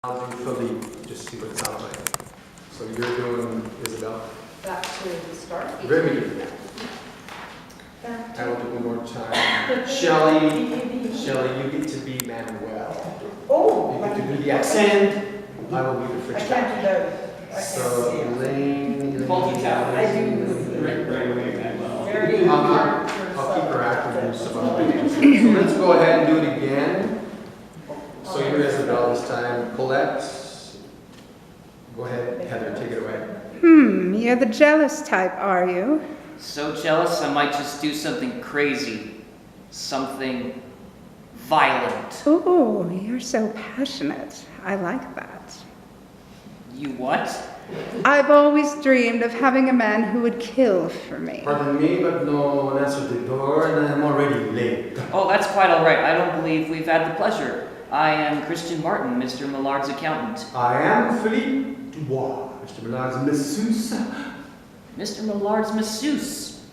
I'll do Philippe, just see what it sounds like. So you're doing Isabel. Back to start. Very good. I will do one more time. Shelley, you get to be Manuel. Oh! You get to do the accent. I will be the I French. can't do that. So Elaine. Faulty town. I do. Right away, Manuel. Very I'll keep her active and some other things. So let's go ahead and do it again. So you're Isabel this time. Colette. Go ahead, Heather, take it away. You're the jealous type, are you? So jealous I might just do something crazy. Something violent. Ooh, you're so passionate. I like that. You what? I've always dreamed of having a man who would kill for me. Pardon me, but no one answered the door and I'm already late. Oh, that's quite all right. I don't believe we've had the pleasure. I am Christian Martin, Mr. Millard's accountant. I am Philippe Dubois, Mr. Millard's masseuse. Mr. Millard's masseuse.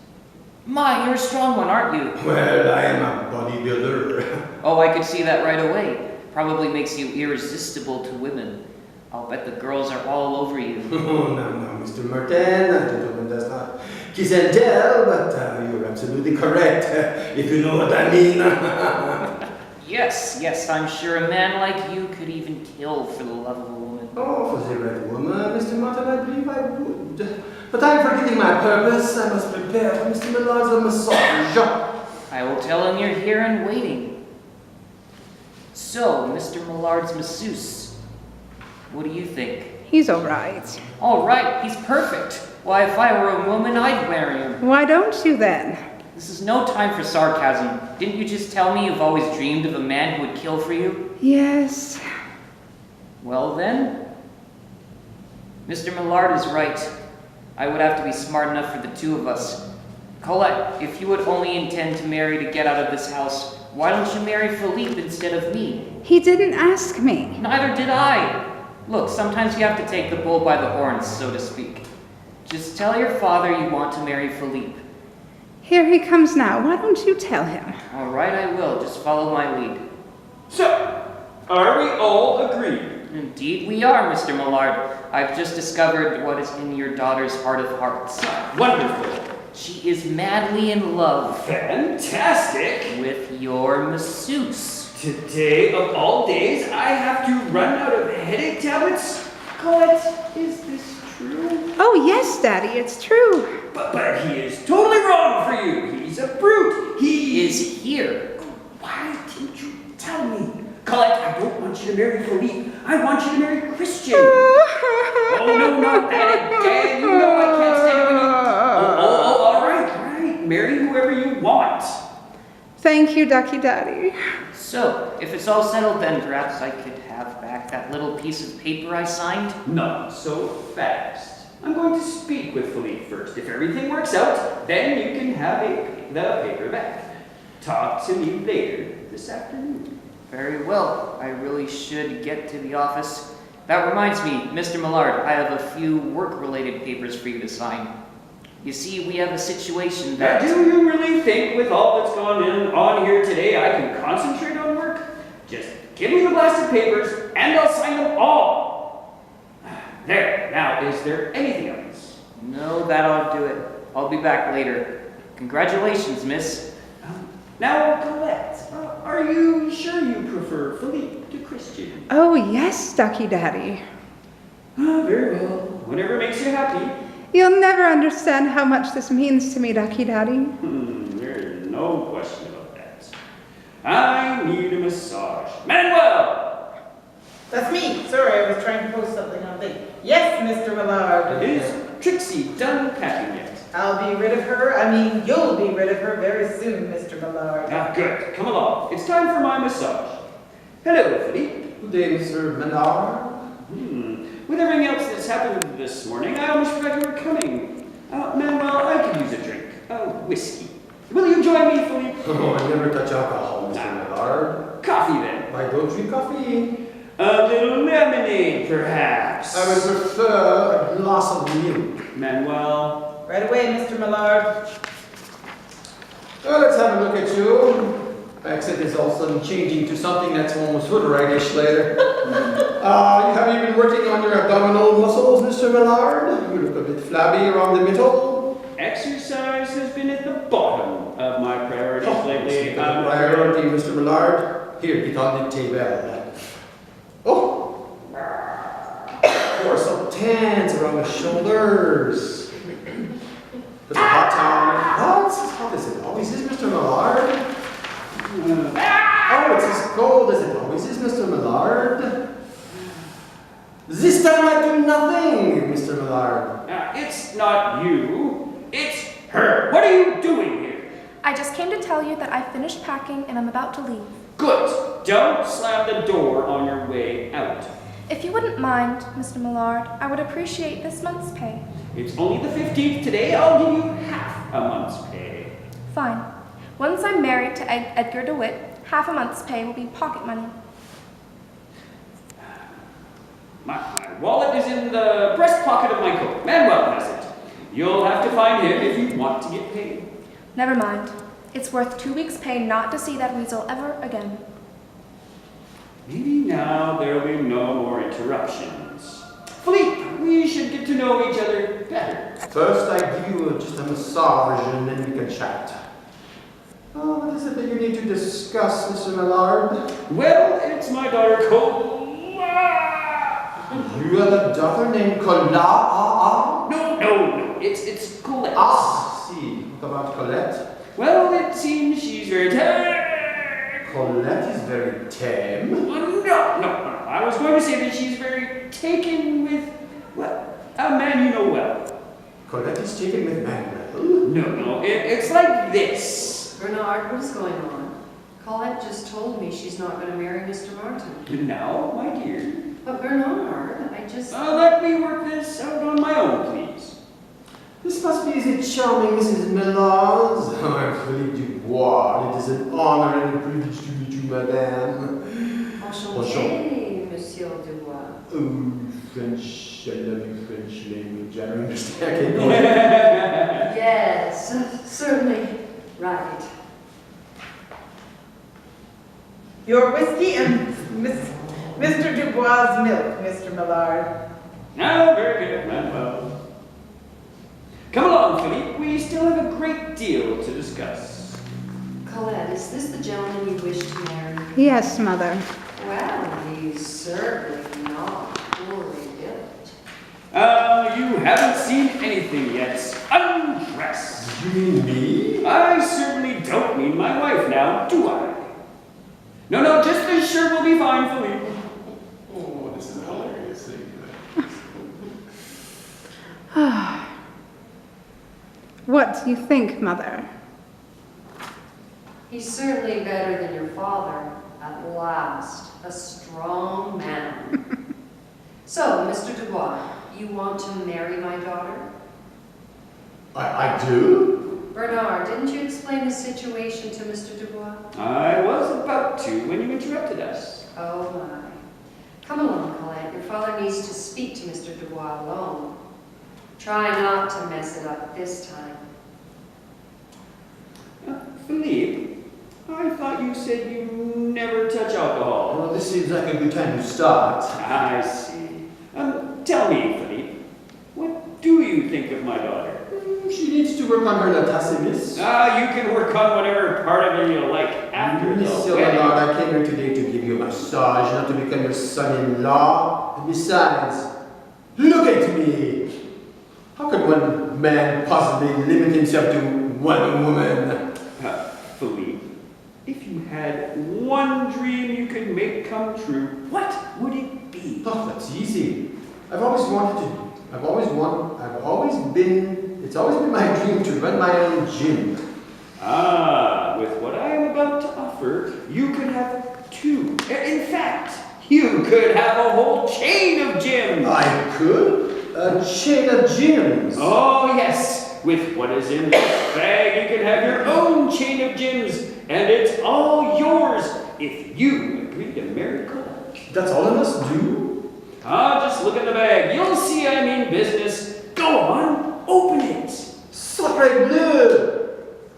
My, you're a strong one, aren't you? Well, I am a bodybuilder. Oh, I could see that right away. Probably makes you irresistible to women. I'll bet the girls are all over you. Oh, no, Mr. Martin, a gentleman does not kiss and tell, but you're absolutely correct, if you know what I mean. Yes, I'm sure a man like you could even kill for the love of a woman. Oh, for the right woman, Mr. Martin, I believe I would. But I'm forgetting my purpose. I must prepare for Mr. Millard's massage. I will tell him you're here and waiting. So, Mr. Millard's masseuse, what do you think? He's all right. All right, he's perfect. Why, if I were a woman, I'd marry him. Why don't you then? This is no time for sarcasm. Didn't you just tell me you've always dreamed of a man who would kill for you? Yes. Well then, Mr. Millard is right. I would have to be smart enough for the two of us. Colette, if you would only intend to marry to get out of this house, why don't you marry Philippe instead of me? He didn't ask me. Neither did I. Look, sometimes you have to take the bull by the horns, so to speak. Just tell your father you want to marry Philippe. Here he comes now. Why don't you tell him? All right, I will. Just follow my lead. So, are we all agreed? Indeed we are, Mr. Millard. I've just discovered what is in your daughter's heart of hearts. Wonderful. She is madly in love Fantastic. with your masseuse. Today of all days, I have to run out of headache tablets? Colette, is this true? Oh, yes, Daddy, it's true. But he is totally wrong for you. He's a brute. He Is here. Why didn't you tell me? Colette, I don't want you to marry Philippe. I want you to marry Christian. Oh, no, not that again. You know I can't stand it when you... Oh, all right. Marry whoever you want. Thank you, Ducky Daddy. So, if it's all settled, then perhaps I could have back that little piece of paper I signed? Not so fast. I'm going to speak with Philippe first. If everything works out, then you can have the paper back. Talk to me later this afternoon. Very well. I really should get to the office. That reminds me, Mr. Millard, I have a few work-related papers for you to sign. You see, we have a situation Now, that... do you really think with all that's gone on here today, I can concentrate on work? Just give me the blasted papers, and I'll sign them all. There. Now, is there anything else? No, that ought to do it. I'll be back later. Congratulations, miss. Now, Colette, are you sure you prefer Philippe to Christian? Oh, yes, Ducky Daddy. Very well. Whatever makes you happy. You'll never understand how much this means to me, Ducky Daddy. There's no question about that. I need a massage. Manuel! That's me. Sorry, I was trying to post something on thing. Yes, Mr. Millard. Is Trixie done packing yet? I'll be rid of her. I mean, you'll be rid of her very soon, Mr. Millard. Good. Come along. It's time for my massage. Hello, Philippe. Good day, Mr. Millard. With everything else that's happened this morning, I almost forgot you were coming. Manuel, I could use a drink. Whiskey. Will you join me, Philippe? Oh, I never touch alcohol, Mr. Millard. Coffee, then. I don't drink coffee. A little lemonade, perhaps. I would prefer a glass of milk. Manuel. Right away, Mr. Millard. Well, let's have a look at you. My accent is all of a sudden changing to something that's almost hood-rightish later. Have you been working on your abdominal muscles, Mr. Millard? You look a bit flabby around the middle. Exercise has been at the bottom of my priorities lately. Priority, Mr. Millard. Here, get on the table. Oh! You're so tense around the shoulders. It's a hot town. What? How is it always is, Mr. Millard? Oh, it's as cold as it always is, Mr. Millard. This time I do nothing, Mr. Millard. It's not you. It's her. What are you doing here? I just came to tell you that I finished packing and I'm about to leave. Good. Don't slam the door on your way out. If you wouldn't mind, Mr. Millard, I would appreciate this month's pay. It's only the 15th today. I'll give you half a month's pay. Fine. Once I'm married to Edgar DeWitt, half a month's pay will be pocket money. My wallet is in the breast pocket of my coat. Manuel has it. You'll have to find him if you want to get paid. Never mind. It's worth 2 weeks' pay not to see that weasel ever again. Maybe now there'll be no more interruptions. Philippe, we should get to know each other better. First, I give you just a massage and then we can chat. Oh, what is it that you need to discuss, Mr. Millard? Well, it's my daughter Colette. You have a daughter named Colette? No. It's Colette. See. What about Colette? Well, it seems she's very tame. Colette is very tame. No. I was going to say that she's very taken with, well, a man you know well. Colette is taken with Manuel. No. It's like this. Bernard, what is going on? Colette just told me she's not going to marry Mr. Martin. Now, my dear. But Bernard, I just... Let me work this out on my own, please. This must be the charming Mrs. Millard. I'm Philippe Dubois. It is an honor and a privilege to meet you, madame. Enchanté, Monsieur Dubois. Oh, French. I love you, French language. I don't understand. Yes, certainly. Right. Your whiskey and Mr. Dubois' milk, Mr. Millard. Now, very good, Manuel. Come along, Philippe. We still have a great deal to discuss. Colette, is this the gentleman you wish to marry? Yes, Mother. Well, he's certainly not poorly built. You haven't seen anything yet. Undress. You mean me? I certainly don't mean my wife now, do I? No, just this shirt will be fine, Philippe. Oh, this is hilarious. What do you think, Mother? He's certainly better than your father. At last, a strong man. So, Mr. Dubois, you want to marry my daughter? I do? Bernard, didn't you explain the situation to Mr. Dubois? I was about to when you interrupted us. Oh my. Come along, Colette. Your father needs to speak to Mr. Dubois alone. Try not to mess it up this time. Philippe, I thought you said you never touch alcohol. Well, this seems like a good time to start. I see. Tell me, Philippe, what do you think of my daughter? She needs to work on her latassimus. You can work on whatever part of it you like after the Monsieur wedding. Millard, I came here today to give you a massage, not to become your son-in-law. And besides, look at me. How could one man possibly limit himself to one woman? Philippe, if you had one dream you could make come true, what would it be? Oh, that's easy. It's always been my dream to run my own gym. With what I am about to offer, you could have two. In fact, you could have a whole chain of gyms. I could? A chain of gyms. Oh, yes. With what is in this bag, you can have your own chain of gyms, and it's all yours if you agree to marry Colette. That's all I must do? Just look at the bag. You'll see I mean business. Go on, open it. Sacre bleu!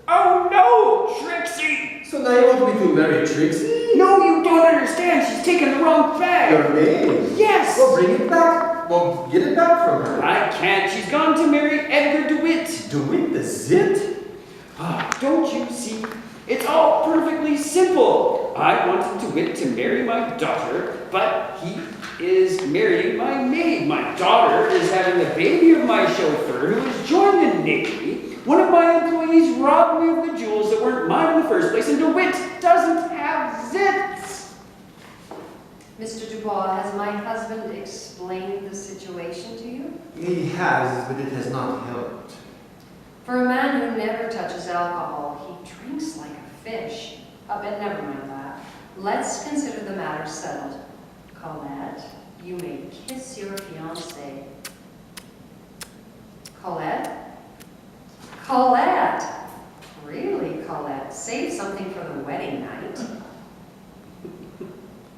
Oh no, Trixie! So now you want me to marry Trixie? No, you don't understand. She's taken the wrong bag. Your name? bring it back. Well, get it back from her. I can't. She's gone to marry Edgar DeWitt. DeWitt the Zit? Don't you see? It's all perfectly simple. I wanted DeWitt to marry my daughter, but he is marrying my maid. My daughter is having a baby of my chauffeur who has joined the Navy. One of my employees robbed me of the jewels that weren't mine in the first place, and DeWitt doesn't have zits. Mr. Dubois, has my husband explained the situation to you? He has, but it has not helped. For a man who never touches alcohol, he drinks like a fish. But never mind that. Let's consider the matter settled. Colette, you may kiss your fiancé. Colette? Colette! Really, Colette? Save something for the wedding night.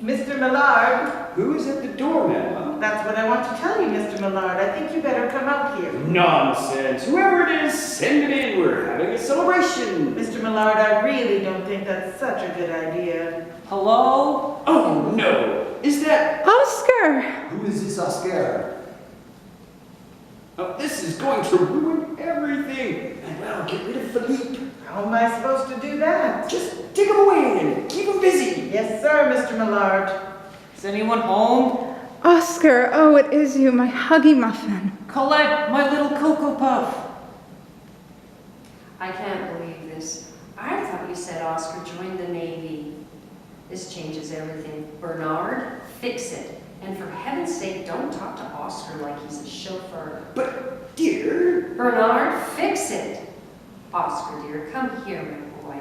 Mr. Millard, Who is at the door, ma'am? that's what I want to tell you, Mr. Millard. I think you better come out here. Nonsense. Whoever it is, send it in. We're having a celebration. Mr. Millard, I really don't think that's such a good idea. Hello? Oh, no. Is that... Oscar! Who is this Oscar? Oh, this is going to ruin everything. And well, get rid of Philippe. How am I supposed to do that? Just take him away and keep him busy. Yes, sir, Mr. Millard. Is anyone home? Oscar, oh, it is you, my huggy muffin. Colette, my little Cocoa Puff. I can't believe this. I thought you said Oscar joined the Navy. This changes everything. Bernard, fix it. And for heaven's sake, don't talk to Oscar like he's a chauffeur. But, dear... Bernard, fix it. Oscar, dear, come here, my boy.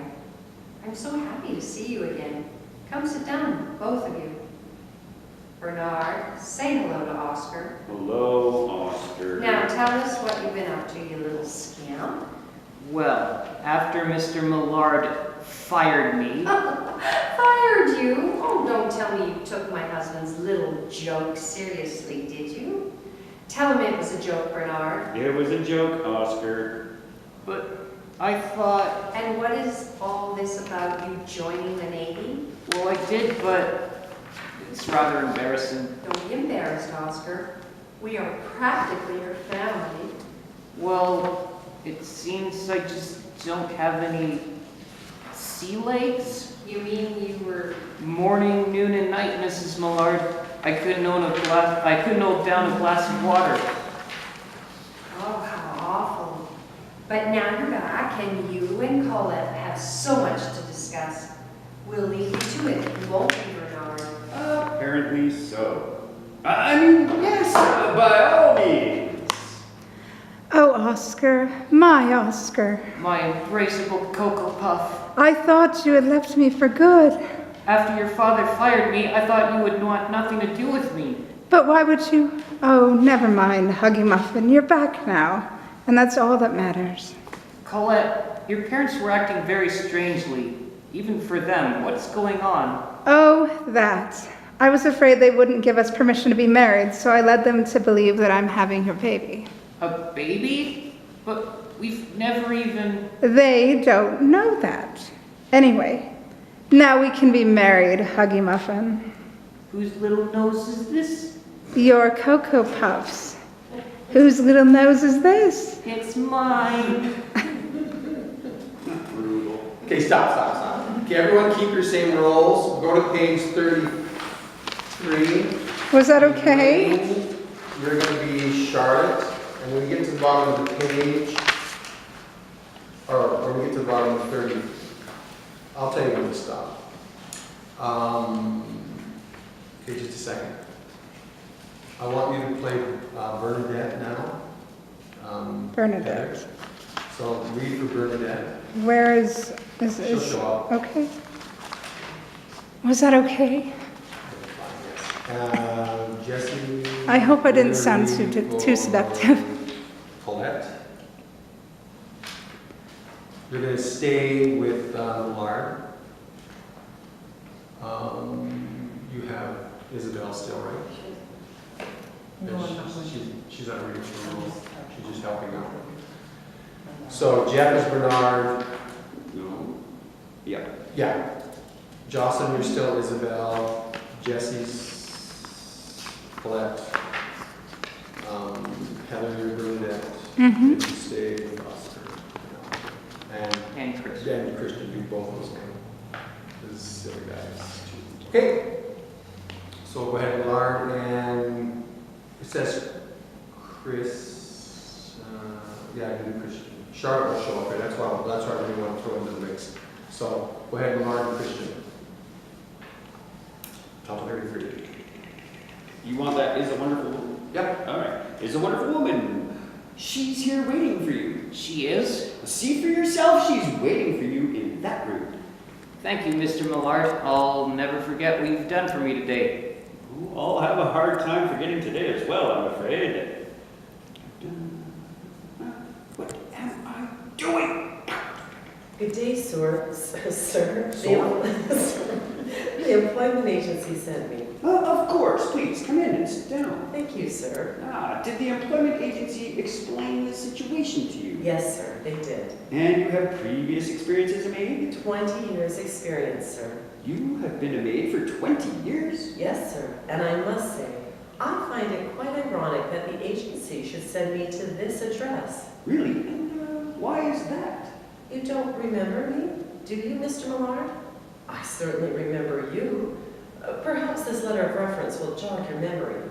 I'm so happy to see you again. Come sit down, both of you. Bernard, say hello to Oscar. Hello, Oscar. Now tell us what you've been up to, you little scamp. Well, after Mr. Millard fired me, Fired you? Oh, don't tell me you took my husband's little joke seriously, did you? Tell him it was a joke, Bernard. It was a joke, Oscar. but I thought, And what is all this about you joining the Navy? well, I did, but it's rather embarrassing. Don't be embarrassed, Oscar. We are practically your family. Well, it seems I just don't have any sea legs. You mean you were... Morning, noon, and night, Mrs. Millard. I couldn't hold down a glass of water. Oh, how awful. But now you're back, and you and Colette have so much to discuss. We'll leave you to it, won't we, Bernard? Apparently so. I mean, yes, by all means. Oh, Oscar, my Oscar. My embraceable Cocoa Puff. I thought you had left me for good. After your father fired me, I thought you would want nothing to do with me. But why would you? Oh, never mind, huggy muffin. You're back now. And that's all that matters. Colette, your parents were acting very strangely. Even for them, what's going on? Oh, that. I was afraid they wouldn't give us permission to be married, so I led them to believe that I'm having your baby. A baby? But we've never even... They don't know that. Anyway, now we can be married, huggy muffin. Whose little nose is this? Your Cocoa Puffs. Whose little nose is this? It's mine. Brutal. Okay, stop. Okay, everyone keep your same roles. Go to page 33. Was that okay? You're going to be Charlotte. And when you get to the bottom of the page, or when we get to the bottom of 30, I'll tell you when to stop. Okay, just a second. I want you to play Bernadette now. Bernadette. Heather. So read for Bernadette. Where is She'll show up. okay. Was that okay? Jesse. I hope I didn't sound Mary, too seductive. Colette. You're going to stay with Millard. You have Isabel still, right? No, I'm not going She's not reading for role. She's just helping out. So Jeff is Bernard. No. Yeah. Yeah. Jocelyn, you're still Isabel. Jesse's Colette, Heather, Bernadette, Mhm. and stay with Oscar. And Chris. Then Christian, do both those now. These other guys. Okay. So go ahead, Millard, and it says Chris, yeah, do Christian. Charlotte will show up here, that's why I really want to throw into the mix. So go ahead, Millard and Christian. Top of 33. You want that is a wonderful woman? Yep. All right. Is a wonderful woman. She's here waiting for you. She is? See for yourself, she's waiting for you in that room. Thank you, Mr. Millard. I'll never forget what you've done for me today. I'll have a hard time forgetting today as well, I'm afraid. What am I doing? Good day, sir. Sir. Sir? The employment agency sent me. Of course, please, come in and sit down. Thank you, sir. Did the employment agency explain the situation to you? Yes, sir, they did. And you have previous experience as a maid? 20 years experience, sir. You have been a maid for 20 years? Yes, sir. And I must say, I find it quite ironic that the agency should send me to this address. Really? And why is that? You don't remember me, do you, Mr. Millard? I certainly remember you. Perhaps this letter of reference will jog your memory.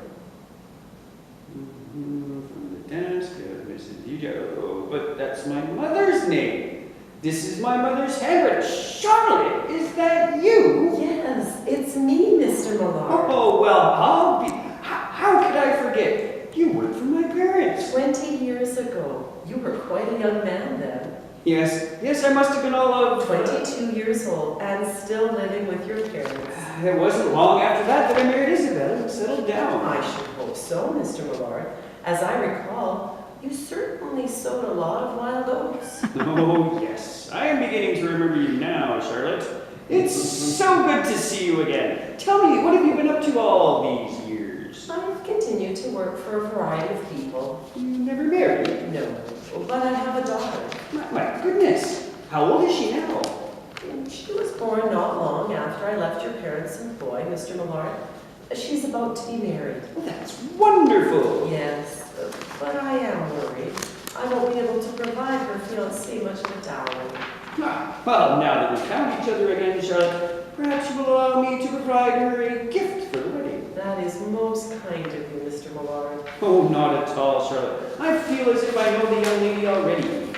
From the desk of Mrs. DJ. Oh, but that's my mother's name. This is my mother's handwriting. Charlotte, is that you? Yes, it's me, Mr. Millard. Oh, well, how could I forget? You work for my parents. 20 years ago. You were quite a young man then. Yes, I must have been all of 22 years old and still living with your parents. It wasn't long after that I married Isabel and settled down. I should hope so, Mr. Millard. As I recall, you certainly sowed a lot of wild oats. Oh, yes. I am beginning to remember you now, Charlotte. It's so good to see you again. Tell me, what have you been up to all these years? I've continued to work for a variety of people. You never married? No, but I have a daughter. My goodness. How old is she now? She was born not long after I left your parents' employ, Mr. Millard. She's about to be married. Well, that's wonderful. Yes, but I am worried. I won't be able to provide her fiancé much of a dowry. Well, now that we've found each other again, Charlotte, perhaps you will allow me to provide her a gift for the wedding. That is most kind of you, Mr. Millard. Oh, not at all, Charlotte. I feel as if I know the young lady already.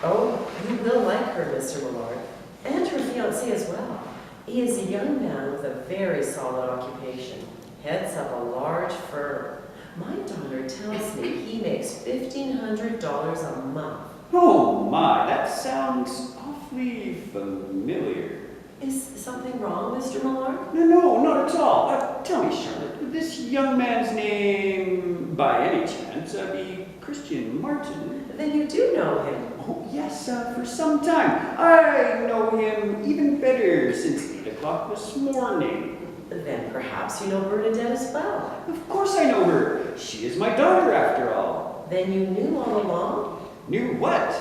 Oh, you will like her, Mr. Millard, and her fiancé as well. He is a young man with a very solid occupation, heads up a large firm. My daughter tells me he makes $1,500 a month. Oh my, that sounds awfully familiar. Is something wrong, Mr. Millard? No, not at all. Tell me, Charlotte, would this young man's name, by any chance, be Christian Martin? Then you do know him. Oh, yes, for some time. I know him even better since 8 o'clock this morning. Then perhaps you know Bernadette as well. Of course I know her. She is my daughter, after all. Then you knew all along? Knew what?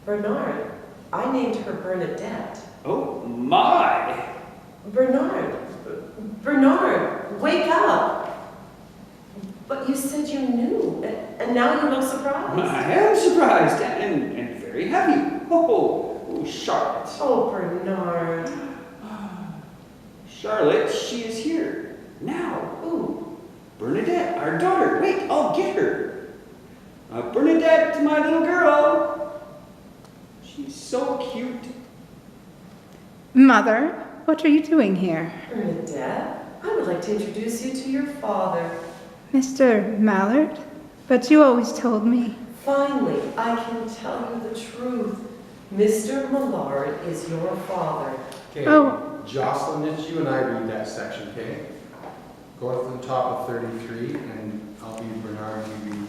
Bernard. I named her Bernadette. Oh, my. Bernard, wake up! But you said you knew, and now you look surprised. I am surprised and very happy. Oh, Charlotte. Oh, Bernard. Charlotte, she is here. Now. Who? Bernadette, our daughter. Wait, I'll get her. Bernadette, my little girl. She's so cute. Mother, what are you doing here? Bernadette, I would like to introduce you to your father. Mr. Mallard? But you always told me. Finally, I can tell you the truth. Mr. Millard is your father. Okay, Oh. Jocelyn, it's you and I read that section, okay? Go up to the top of 33, and I'll be Bernard, you read